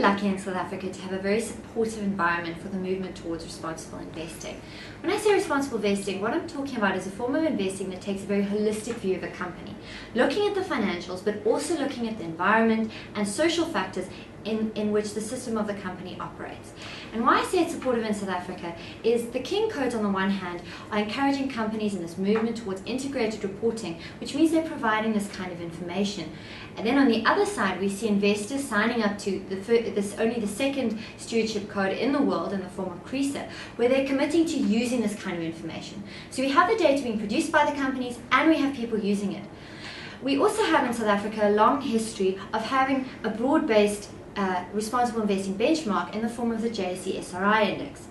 lucky in South Africa to have a very supportive environment for the movement towards responsible investing. When I say responsible investing, what I'm talking about is a form of investing that takes a very holistic view of a company, looking at the financials but also looking at the environment and social factors in which the system of the company operates. And why I say it's supportive in South Africa is the King Codes on the one hand are encouraging companies in this movement towards integrated reporting, which means they're providing this kind of information. And then on the other side, we see investors signing up to only the second stewardship code in the world in the form of CRISA, where they're committing to using this kind of information. So we have the data being produced by the companies and we have people using it. We also have in South Africa a long history of having a broad-based responsible investing benchmark in the form of the JSE SRI index.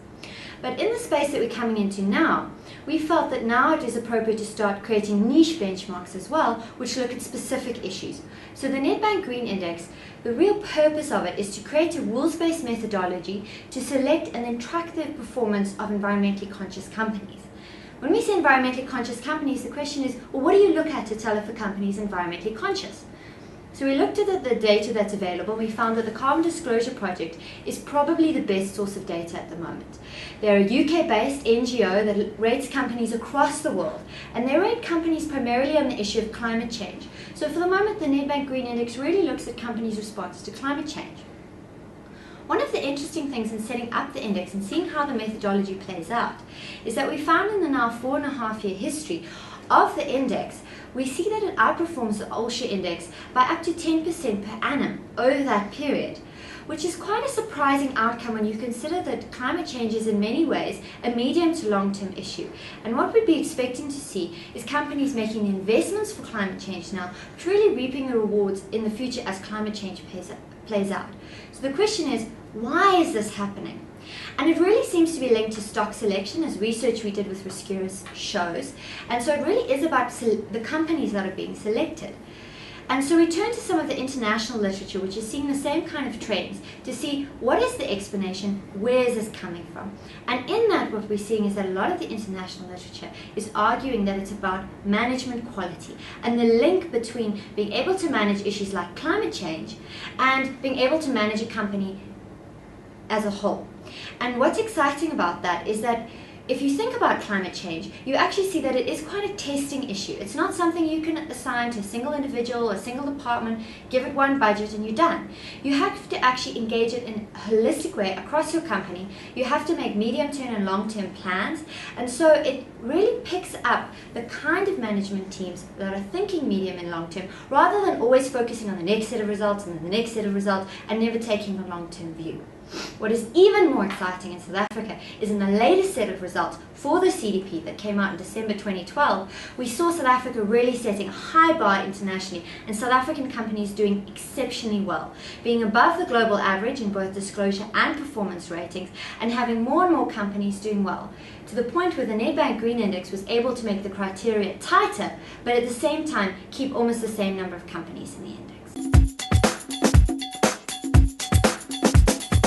But in the space that we're coming into now, we felt that now it is appropriate to start creating niche benchmarks as well, which look at specific issues. So the Nedbank Green Index, the real purpose of it is to create a rules-based methodology to select and then track the performance of environmentally conscious companies. When we say environmentally conscious companies, the question is, well, what do you look at to tell if a company is environmentally conscious? So we looked at the data that's available. We found that the Carbon Disclosure Project is probably the best source of data at the moment. They're a UK-based NGO that rates companies across the world, and they rate companies primarily on the issue of climate change. So for the moment, the Nedbank Green Index really looks at companies' response to climate change. One of the interesting things in setting up the index and seeing how the methodology plays out is that we found in the now 4.5-year history of the index, we see that it outperforms the all-share index by up to 10% per annum over that period, which is quite a surprising outcome when you consider that climate change is in many ways a medium to long-term issue. And what we'd be expecting to see is companies making investments for climate change now, but really reaping the rewards in the future as climate change plays out. So the question is, why is this happening? And it really seems to be linked to stock selection, as research we did with Rescuers shows. And so it really is about the companies that are being selected. And so we turn to some of the international literature, which is seeing the same kind of trends, to see what is the explanation, where is this coming from? And in that, what we're seeing is that a lot of the international literature is arguing that it's about management quality and the link between being able to manage issues like climate change and being able to manage a company as a whole. And what's exciting about that is that if you think about climate change, you actually see that it is quite a testing issue. It's not something you can assign to a single individual or a single department, give it one budget and you're done. You have to actually engage it in a holistic way across your company. You have to make medium-term and long-term plans. And so it really picks up the kind of management teams that are thinking medium and long-term, rather than always focusing on the next set of results and then the next set of results and never taking a long-term view. What is even more exciting in South Africa is in the latest set of results for the CDP that came out in December 2012, we saw South Africa really setting a high bar internationally and South African companies doing exceptionally well, being above the global average in both disclosure and performance ratings and having more and more companies doing well, to the point where the Nedbank Green Index was able to make the criteria tighter, but at the same time keep almost the same number of companies in the index.